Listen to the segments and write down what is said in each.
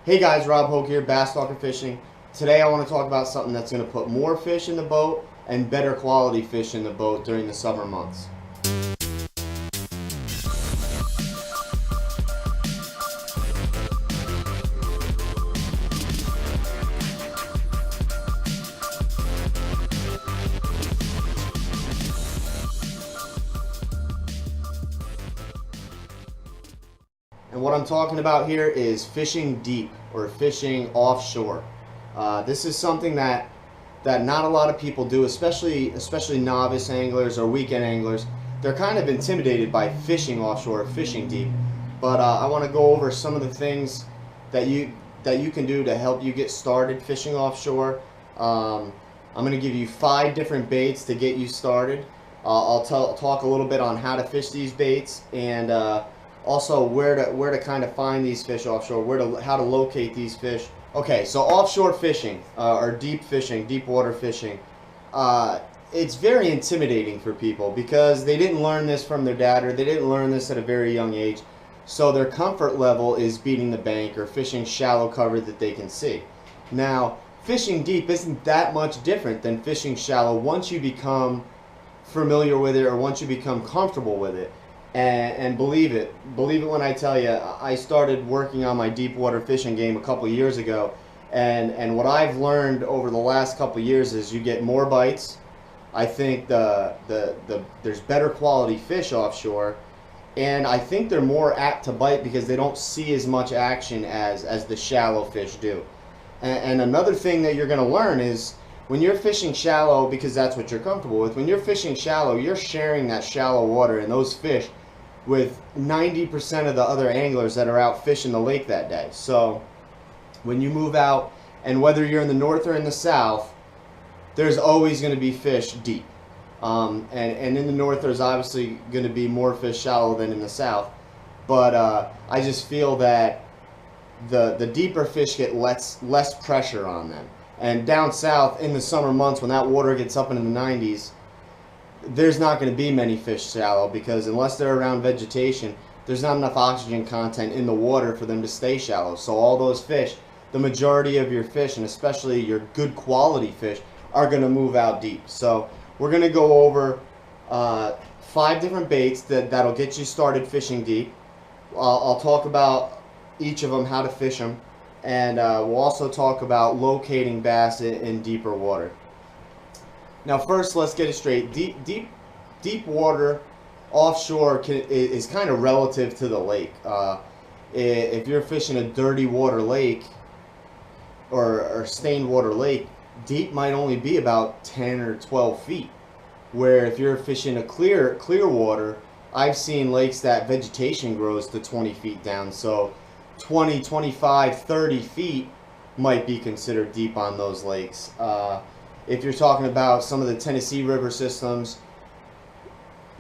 Hey guys, Rob Hoke here, Bass Talking Fishing. Today I want to talk about something that's going to put more fish in the boat and better quality fish in the boat during the summer months. And what I'm talking about here is fishing deep or fishing offshore. This is something that not a lot of people do, especially novice anglers or weekend anglers. They're kind of intimidated by fishing offshore, fishing deep. But I want to go over some of the things that you can do to help you get started fishing offshore. I'm going to give you 5 different baits to get you started. I'll talk a little bit on how to fish these baits and also where to kind of find these fish offshore, how to locate these fish. Okay, so offshore fishing or deep fishing, deep water fishing, it's very intimidating for people because they didn't learn this from their dad or they didn't learn this at a very young age. So their comfort level is beating the bank or fishing shallow cover that they can see. Now, fishing deep isn't that much different than fishing shallow once you become familiar with it or once you become comfortable with it. And believe it when I tell you, I started working on my deep water fishing game a couple years ago, and what I've learned over the last couple years is you get more bites. I think there's better quality fish offshore, and I think they're more apt to bite because they don't see as much action as the shallow fish do. And another thing that you're going to learn is when you're fishing shallow, because that's what you're comfortable with, when you're fishing shallow, you're sharing that shallow water and those fish with 90% of the other anglers that are out fishing the lake that day. So when you move out, and whether you're in the north or in the south, there's always going to be fish deep. And in the north, there's obviously going to be more fish shallow than in the south. But I just feel that the deeper fish get less pressure on them. And down south in the summer months when that water gets up into the 90s, there's not going to be many fish shallow because unless they're around vegetation, there's not enough oxygen content in the water for them to stay shallow. So all those fish, the majority of your fish, and especially your good quality fish, are going to move out deep. So we're going to go over 5 different baits that'll get you started fishing deep. I'll talk about each of them, how to fish them, and we'll also talk about locating bass in deeper water. Now first, let's get it straight. Deep water offshore is kind of relative to the lake. If you're fishing a dirty water lake or stained water lake, deep might only be about 10 or 12 feet. Where if you're fishing a clear water, I've seen lakes that vegetation grows to 20 feet down. So 20, 25, 30 feet might be considered deep on those lakes. If you're talking about some of the Tennessee River systems,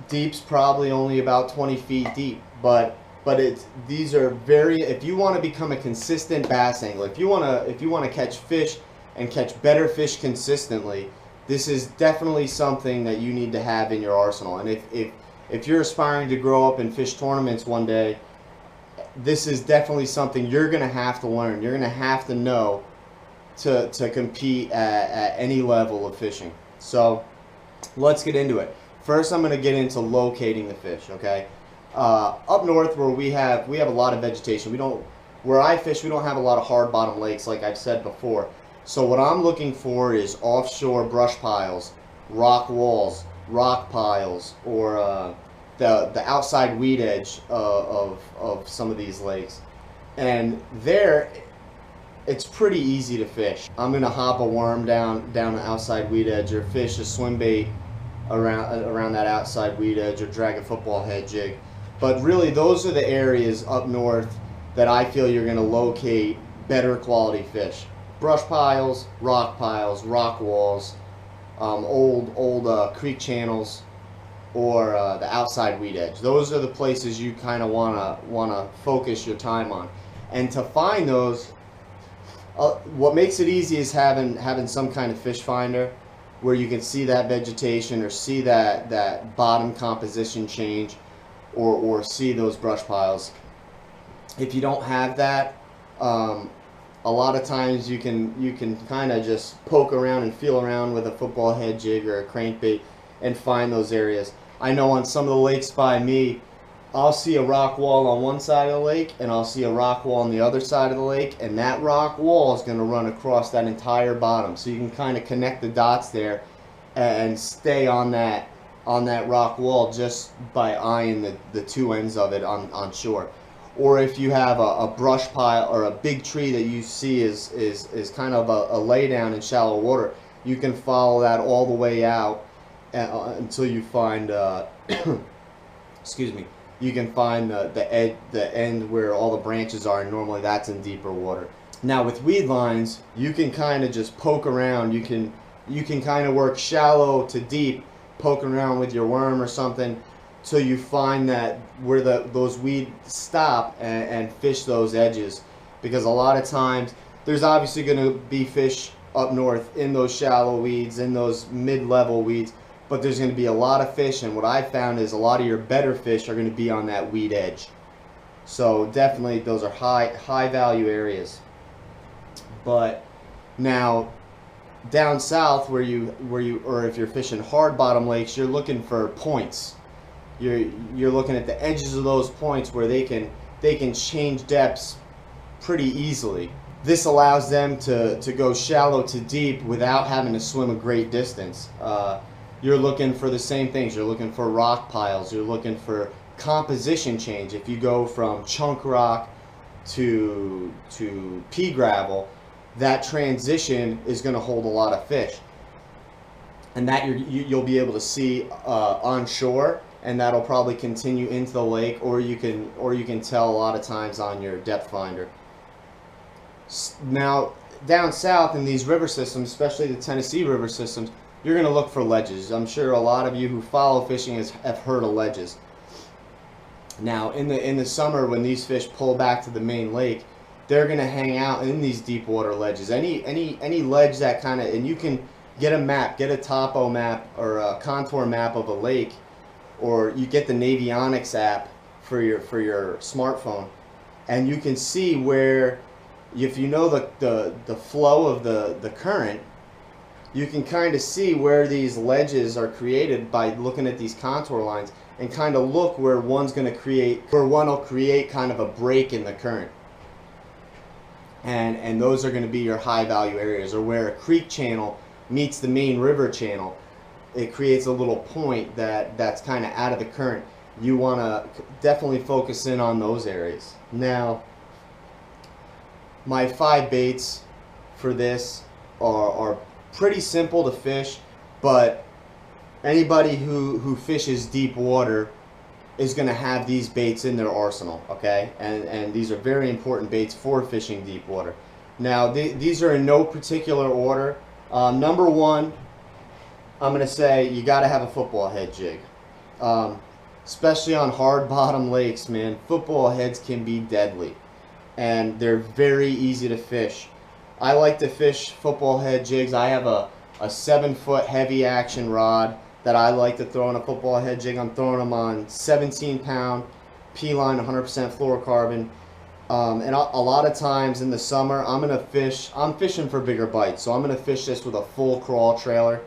deep's probably only about 20 feet deep. But these are very, if you want to become a consistent bass angler, if you want to catch fish and catch better fish consistently, this is definitely something that you need to have in your arsenal. And if you're aspiring to grow up and fish tournaments one day, this is definitely something you're going to have to learn. You're going to have to know to compete at any level of fishing. So let's get into it. First, I'm going to get into locating the fish. Okay, up north where we have a lot of vegetation. Where I fish, we don't have a lot of hard bottom lakes, like I've said before. So what I'm looking for is offshore brush piles, rock walls, rock piles, or the outside weed edge of some of these lakes. And there, it's pretty easy to fish. I'm gonna hop a worm down the outside weed edge, or fish a swim bait around that outside weed edge, or drag a football head jig. But really, those are the areas up north that I feel you're gonna locate better quality fish. Brush piles, rock walls, old creek channels, or the outside weed edge. Those are the places you kind of wanna focus your time on. And to find those, what makes it easy is having some kind of fish finder where you can see that vegetation or see that bottom composition change, or see those brush piles. If you don't have that, a lot of times you can kind of just poke around and feel around with a football head jig or a crankbait and find those areas. I know on some of the lakes by me, I'll see a rock wall on one side of the lake and I'll see a rock wall on the other side of the lake, and that rock wall is going to run across that entire bottom. So you can kind of connect the dots there and stay on that rock wall just by eyeing the two ends of it on shore. Or if you have a brush pile or a big tree that you see is kind of a laydown in shallow water, you can follow that all the way out until you find excuse me, you can find the end where all the branches are, and normally that's in deeper water. Now with weed lines, you can kind of just poke around. You can kind of work shallow to deep, poking around with your worm or something till you find that where those weeds stop, and fish those edges. Because a lot of times there's obviously going to be fish up north in those shallow weeds, in those mid-level weeds, but there's going to be a lot of fish, and what I've found is a lot of your better fish are going to be on that weed edge. So definitely those are high value areas. But now down south where you or if you're fishing hard bottom lakes, you're looking for points. You're looking at the edges of those points where they can change depths pretty easily. This allows them to go shallow to deep without having to swim a great distance. You're looking for the same things. You're looking for rock piles. You're looking for composition change. If you go from chunk rock to pea gravel, that transition is going to hold a lot of fish, and that you'll be able to see on shore, and that'll probably continue into the lake, or you can tell a lot of times on your depth finder. Now down south in these river systems, especially the Tennessee river systems, you're going to look for ledges. I'm sure a lot of you who follow fishing have heard of ledges. Now in the summer when these fish pull back to the main lake, they're going to hang out in these deep water ledges. Any ledge that kind of, and you can get a map, get a topo map or a contour map of a lake, or you get the Navionics app for your smartphone, and you can see where, if you know the flow of the current, you can kind of see where these ledges are created by looking at these contour lines, and kind of look where one will create kind of a break in the current. And those are going to be your high value areas, or where a creek channel meets the main river channel. It creates a little point that's kind of out of the current. You want to definitely focus in on those areas. Now, my 5 baits for this are pretty simple to fish, but anybody who fishes deep water is going to have these baits in their arsenal, okay? And these are very important baits for fishing deep water. Now, these are in no particular order. Number one, I'm going to say you got to have a football head jig. Especially on hard bottom lakes, man, football heads can be deadly, and they're very easy to fish. I like to fish football head jigs. I have a 7-foot heavy action rod that I like to throw in a football head jig. I'm throwing them on 17-pound P-line, 100% fluorocarbon. And a lot of times in the summer, I'm fishing for bigger bites, so I'm gonna fish this with a full crawl trailer.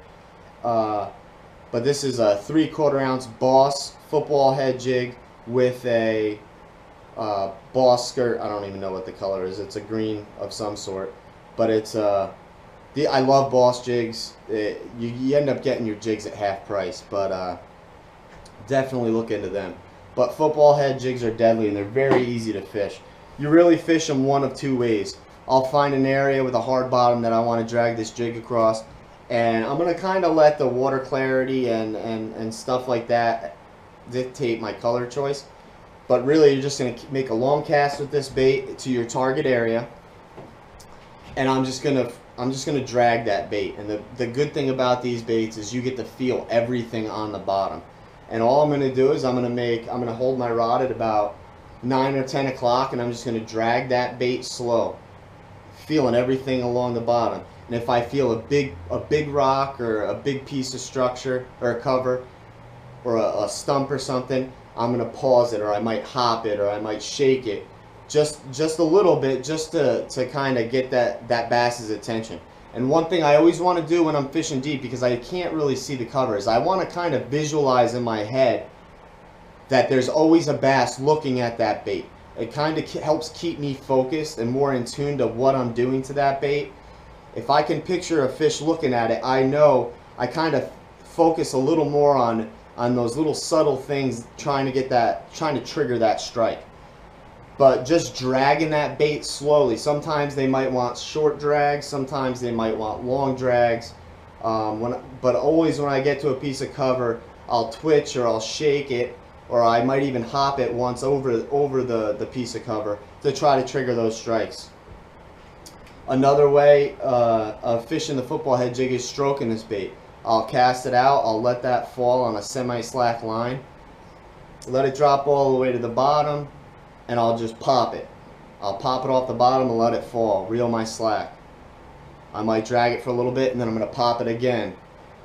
But this is a 3/4 ounce Boss football head jig with a Boss skirt. I don't even know what the color is. It's a green of some sort, but it's I love Boss jigs. You end up getting your jigs at half price, but definitely look into them. But football head jigs are deadly, and they're very easy to fish. You really fish them one of two ways. I'll find an area with a hard bottom that I want to drag this jig across, and I'm going to kind of let the water clarity and stuff like that dictate my color choice. But really, you're just going to make a long cast with this bait to your target area, and I'm just going to drag that bait. And the good thing about these baits is you get to feel everything on the bottom. And all I'm going to do is I'm going to hold my rod at about 9 or 10 o'clock, and I'm just going to drag that bait slow, feeling everything along the bottom. And if I feel a big rock or a big piece of structure or a cover or a stump or something, I'm going to pause it, or I might hop it, or I might shake it, just a little bit, just to kind of get that bass's attention. And one thing I always want to do when I'm fishing deep, because I can't really see the cover, is I want to kind of visualize in my head that there's always a bass looking at that bait. It kind of helps keep me focused and more in tune to what I'm doing to that bait. If I can picture a fish looking at it, I know I kind of focus a little more on those little subtle things, trying to trigger that strike. But just dragging that bait slowly. Sometimes they might want short drags, sometimes they might want long drags. But always when I get to a piece of cover, I'll twitch or I'll shake it, or I might even hop it once over the piece of cover to try to trigger those strikes. Another way of fishing the football head jig is stroking this bait. I'll cast it out, I'll let that fall on a semi-slack line, let it drop all the way to the bottom, and I'll just pop it. I'll pop it off the bottom and let it fall, reel my slack. I might drag it for a little bit and then I'm going to pop it again.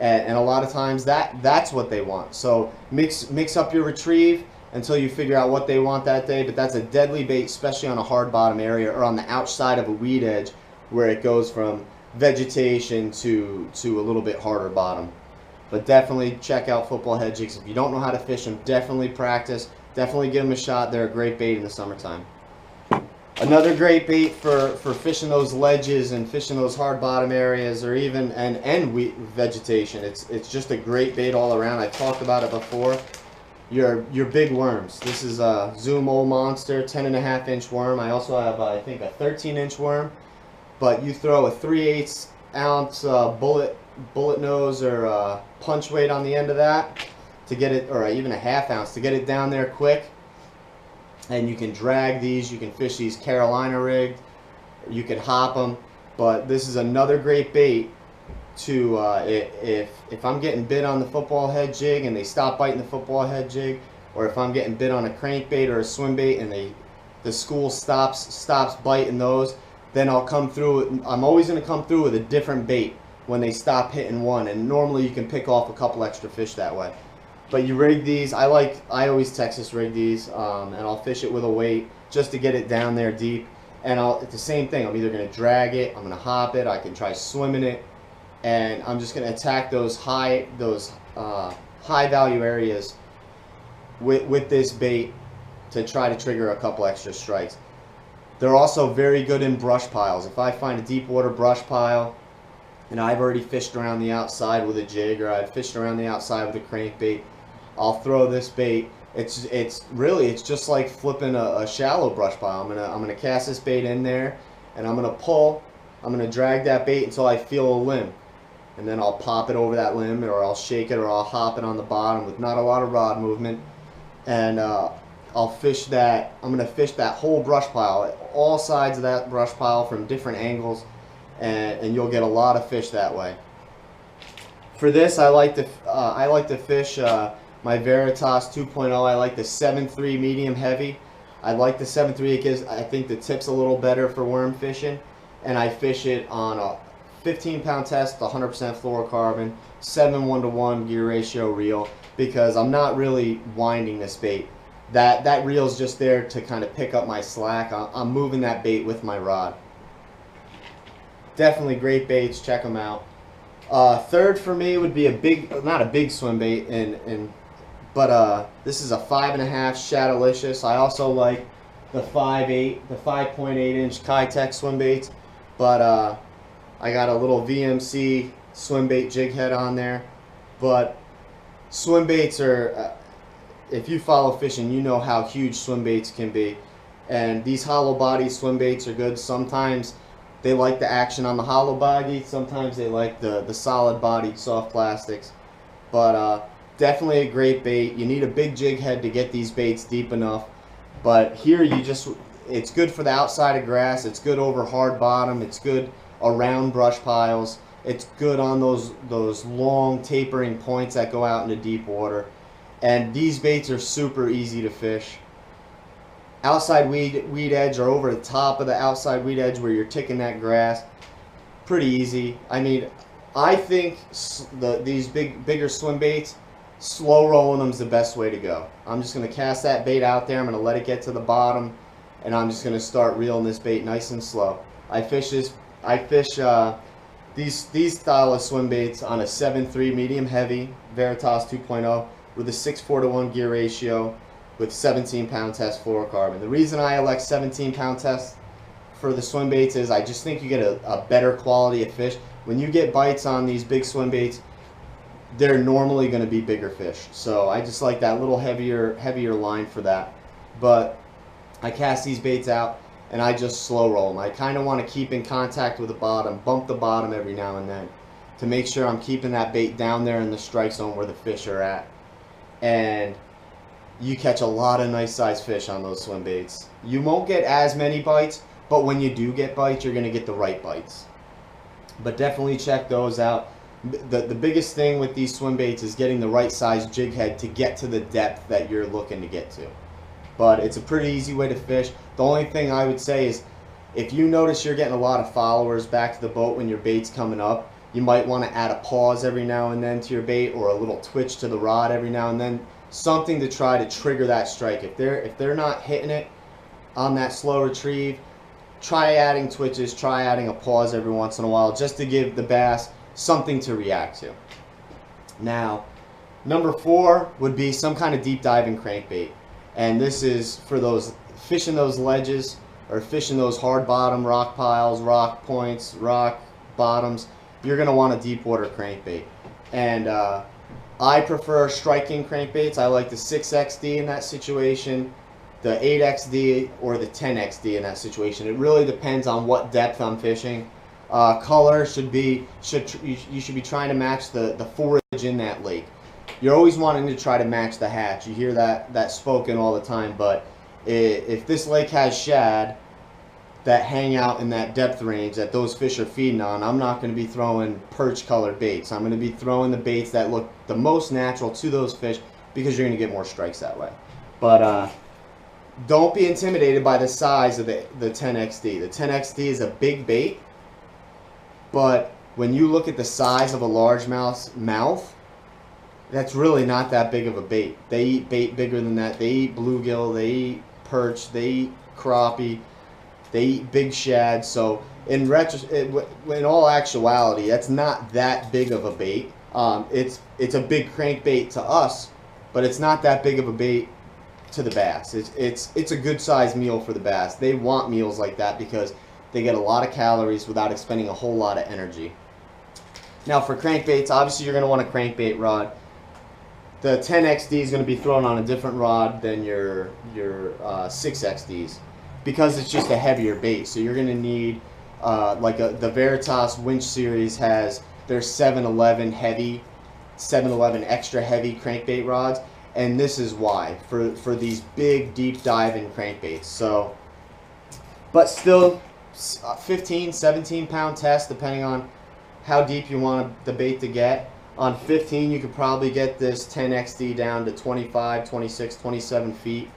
And a lot of times that's what they want. So mix up your retrieve until you figure out what they want that day, but that's a deadly bait, especially on a hard bottom area or on the outside of a weed edge where it goes from vegetation to a little bit harder bottom. But definitely check out football head jigs. If you don't know how to fish them, definitely practice. Definitely give them a shot. They're a great bait in the summertime. Another great bait for fishing those ledges and fishing those hard bottom areas, or even and vegetation. It's just a great bait all around. I talked about it before. Your big worms. This is a Zoom Old Monster 10.5 inch worm. I also have I think a 13-inch worm. But you throw a 3/8 ounce bullet nose or punch weight on the end of that to get it, or even a 1/2 ounce to get it down there quick. And you can drag these, you can fish these Carolina rigged, you can hop them. But this is another great bait to if I'm getting bit on the football head jig and they stop biting the football head jig, or if I'm getting bit on a crankbait or a swim bait and the school stops biting those, then I'll come through. I'm always going to come through with a different bait when they stop hitting one, and normally you can pick off a couple extra fish that way. But you rig these. I always Texas rig these, and I'll fish it with a weight just to get it down there deep. And it's the same thing. I'm either going to drag it, I'm going to hop it, I can try swimming it, and I'm just going to attack those high value areas with this bait to try to trigger a couple extra strikes. They're also very good in brush piles. If I find a deep water brush pile and I've already fished around the outside with a jig, or I've fished around the outside with a crankbait, I'll throw this bait. It's just like flipping a shallow brush pile. I'm gonna cast this bait in there, and I'm gonna drag that bait until I feel a limb, and then I'll pop it over that limb, or I'll shake it, or I'll hop it on the bottom with not a lot of rod movement, and I'll fish that. I'm gonna fish that whole brush pile, all sides of that brush pile from different angles, and you'll get a lot of fish that way. For this, I like to fish my Veritas 2.0. I like the 7.3 medium heavy. I like the 7.3 because I think the tip's a little better for worm fishing, and I fish it on a 15-pound test, 100% fluorocarbon, 7:1 gear ratio reel, because I'm not really winding this bait. That reel is just there to kind of pick up my slack. I'm moving that bait with my rod. Definitely great baits. Check them out. Third for me would be not a big swim bait, but this is a 5.5 Shadowlicious. I also like the 5.8 inch Kitech swim baits, but I got a little VMC swim bait jig head on there. But swim baits are, if you follow fishing, you know how huge swim baits can be, and these hollow body swim baits are good. Sometimes they like the action on the hollow body, sometimes they like the solid bodied soft plastics, but definitely a great bait. You need a big jig head to get these baits deep enough, but here it's good for the outside of grass, it's good over hard bottom, it's good around brush piles, it's good on those long tapering points that go out into deep water. And these baits are super easy to fish. Outside weed edge, or over the top of the outside weed edge where you're ticking that grass, pretty easy. I mean, I think these bigger swim baits, slow rolling them is the best way to go. I'm just going to cast that bait out there, I'm going to let it get to the bottom, and I'm just gonna start reeling this bait nice and slow. I fish these style of swim baits on a 7.3 medium heavy Veritas 2.0 with a 6:4 to 1 gear ratio with 17-pound test fluorocarbon. The reason I elect 17-pound test for the swim baits is I just think you get a better quality of fish. When you get bites on these big swim baits, they're normally going to be bigger fish. So I just like that little heavier line for that. But I cast these baits out and I just slow roll them. I kind of want to keep in contact with the bottom, bump the bottom every now and then to make sure I'm keeping that bait down there in the strike zone where the fish are at. And you catch a lot of nice sized fish on those swim baits. You won't get as many bites, but when you do get bites, you're going to get the right bites. But definitely check those out. The biggest thing with these swim baits is getting the right size jig head to get to the depth that you're looking to get to. But it's a pretty easy way to fish. The only thing I would say is if you notice you're getting a lot of followers back to the boat when your bait's coming up, you might want to add a pause every now and then to your bait, or a little twitch to the rod every now and then. Something to try to trigger that strike. If they're not hitting it on that slow retrieve, try adding twitches, try adding a pause every once in a while just to give the bass something to react to. Now, number 4 would be some kind of deep diving crankbait. And this is for those fishing those ledges or fishing those hard bottom rock piles, rock points, rock bottoms. You're going to want a deep water crankbait. And I prefer striking crankbaits. I like the 6XD in that situation, the 8XD or the 10XD in that situation. It really depends on what depth I'm fishing. Color you should be trying to match the forage in that lake. You're always wanting to try to match the hatch. You hear that spoken all the time, but if this lake has shad that hang out in that depth range that those fish are feeding on, I'm not going to be throwing perch colored baits. I'm going to be throwing the baits that look the most natural to those fish because you're going to get more strikes that way. But don't be intimidated by the size of the 10XD. The 10XD is a big bait, but when you look at the size of a largemouth's mouth, that's really not that big of a bait. They eat bait bigger than that. They eat bluegill, they eat perch, they eat crappie, they eat big shad. So in all actuality, that's not that big of a bait. It's a big crankbait to us, but it's not that big of a bait to the bass. It's a good sized meal for the bass. They want meals like that because they get a lot of calories without expending a whole lot of energy. Now for crankbaits, obviously you're going to want a crankbait rod. The 10XD is going to be thrown on a different rod than your 6XDs because it's just a heavier bait. So you're going to need the Veritas winch series has their 711 extra heavy crankbait rods, and this is why for these big deep diving crankbaits. So, but still 15, 17-pound test depending on how deep you want the bait to get. On 15, you could probably get this 10XD down to 25, 26, 27 feet.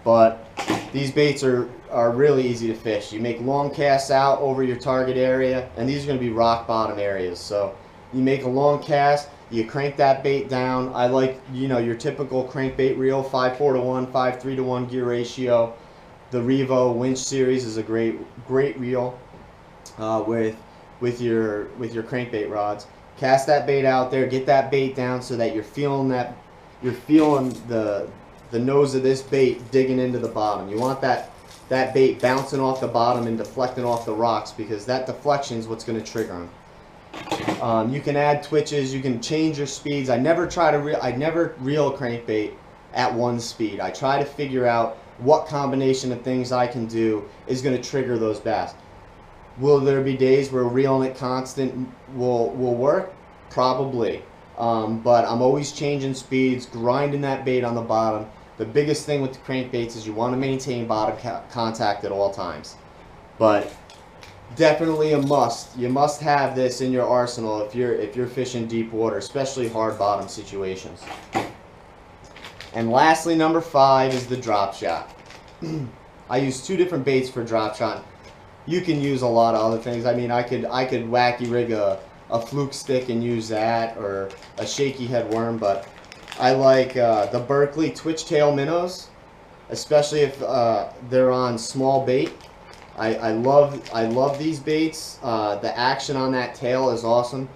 But these baits are really easy to fish. You make long casts out over your target area, and these are going to be rock bottom areas. So you make a long cast, you crank that bait down. I like, your typical crankbait reel, 5.4 to 1, 5.3 to 1 gear ratio. The Revo winch series is a great reel with your crankbait rods. Cast that bait out there, get that bait down so that you're feeling the nose of this bait digging into the bottom. You want that bait bouncing off the bottom and deflecting off the rocks because that deflection is what's going to trigger them. You can add twitches, you can change your speeds. I never reel a crankbait at one speed. I try to figure out what combination of things I can do is going to trigger those bass. Will there be days where reeling it constant will work? Probably. But I'm always changing speeds, grinding that bait on the bottom. The biggest thing with the crankbaits is you want to maintain bottom contact at all times. But definitely a must. You must have this in your arsenal if you're fishing deep water, especially hard bottom situations. And lastly, number 5 is the drop shot. I use 2 different baits for drop shot. You can use a lot of other things. I mean, I could wacky rig a fluke stick and use that, or a shaky head worm, but I like the Berkeley twitch tail minnows. especially if they're on small bait. I love these baits. The action on that tail is awesome.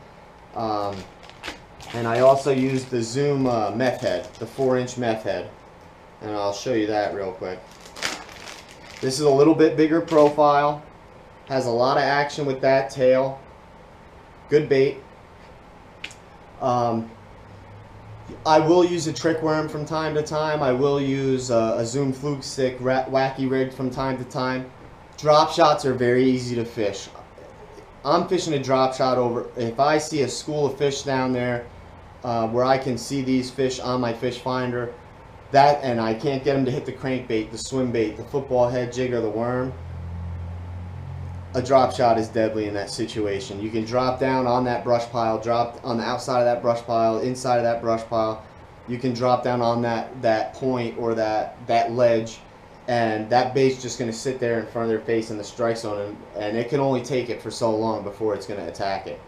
And I also use the Zoom meth head, the 4-inch meth head. And I'll show you that real quick. This is a little bit bigger profile. Has a lot of action with that tail. Good bait. I will use a trick worm from time to time. I will use a Zoom fluke stick, wacky rig from time to time. Drop shots are very easy to fish. I'm fishing a drop shot over. If I see a school of fish down there where I can see these fish on my fish finder, and I can't get them to hit the crankbait, the swim bait, the football head jig, or the worm, a drop shot is deadly in that situation. You can drop down on that brush pile, drop on the outside of that brush pile, inside of that brush pile. You can drop down on that point or that ledge, and that bait's just going to sit there in front of their face in the strike zone, and it can only take it for so long before it's going to attack it.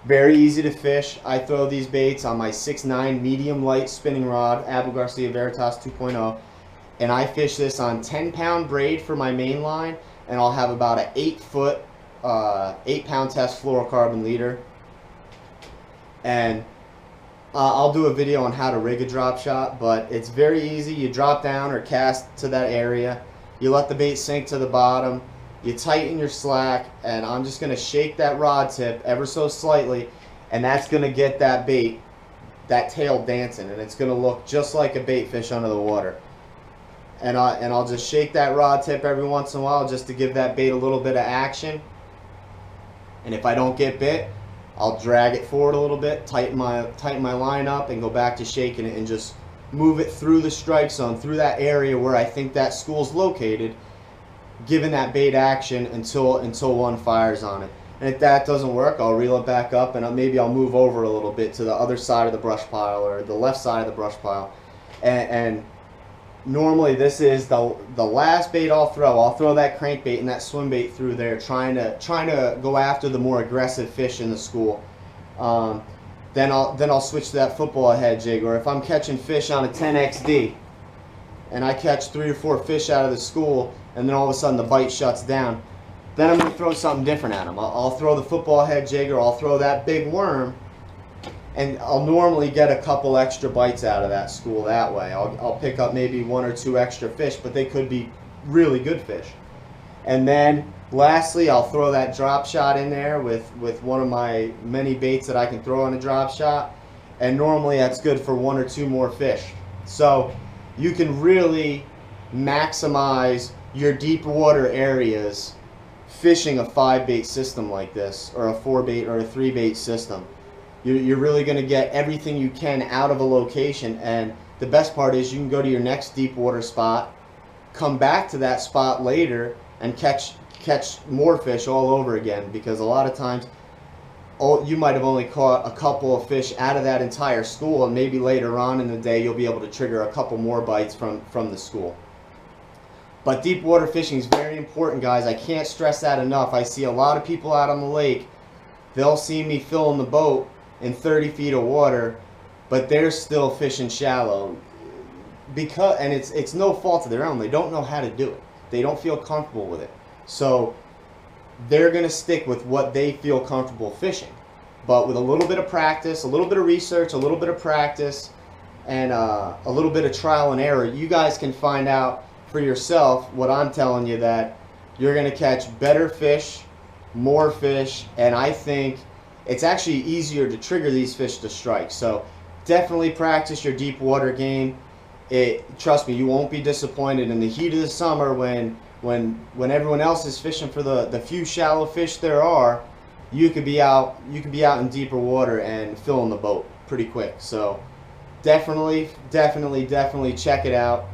Very easy to fish. I throw these baits on my 6'9" medium light spinning rod, Abu Garcia Veritas 2.0, and I fish this on 10-pound braid for my main line, and I'll have about an 8-foot, 8-pound test fluorocarbon leader. And I'll do a video on how to rig a drop shot, but it's very easy. You drop down or cast to that area, you let the bait sink to the bottom, you tighten your slack, and I'm just going to shake that rod tip ever so slightly, and that's going to get that bait, that tail dancing, and it's going to look just like a bait fish under the water. And I'll just shake that rod tip every once in a while just to give that bait a little bit of action. And if I don't get bit, I'll drag it forward a little bit, tighten my line up, and go back to shaking it and just move it through the strike zone, through that area where I think that school's located, giving that bait action until one fires on it. And if that doesn't work, I'll reel it back up, and maybe I'll move over a little bit to the other side of the brush pile or the left side of the brush pile. And normally this is the last bait I'll throw. I'll throw that crankbait and that swim bait through there, trying to go after the more aggressive fish in the school. Then I'll switch to that football head jig, or if I'm catching fish on a 10XD and I catch 3 or 4 fish out of the school, and then all of a sudden the bite shuts down, then I'm going to throw something different at them. I'll throw the football head jig, or I'll throw that big worm, and I'll normally get a couple extra bites out of that school that way. I'll pick up maybe 1 or 2 extra fish, but they could be really good fish. And then lastly, I'll throw that drop shot in there with one of my many baits that I can throw on a drop shot, and normally that's good for 1 or 2 more fish. So you can really maximize your deep water areas fishing a 5-bait system like this, or a 4-bait or a 3-bait system. You're really going to get everything you can out of a location, and the best part is you can go to your next deep water spot, come back to that spot later, and catch more fish all over again, because a lot of times you might have only caught a couple of fish out of that entire school, and maybe later on in the day you'll be able to trigger a couple more bites from the school. But deep water fishing is very important, guys. I can't stress that enough. I see a lot of people out on the lake, they'll see me filling the boat in 30 feet of water, but they're still fishing shallow, and it's no fault of their own. They don't know how to do it. They don't feel comfortable with it. So they're going to stick with what they feel comfortable fishing. But with a little bit of practice, a little bit of research, a little bit of practice, and a little bit of trial and error, you guys can find out for yourself what I'm telling you, that you're going to catch better fish, more fish, and I think it's actually easier to trigger these fish to strike. So definitely practice your deep water game. Trust me, you won't be disappointed in the heat of the summer when everyone else is fishing for the few shallow fish there are. You could be out in deeper water and filling the boat pretty quick. So definitely check it out.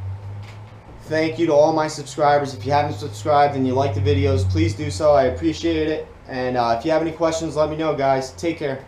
Thank you to all my subscribers. If you haven't subscribed and you like the videos, please do so. I appreciate it. And if you have any questions, let me know, guys. Take care.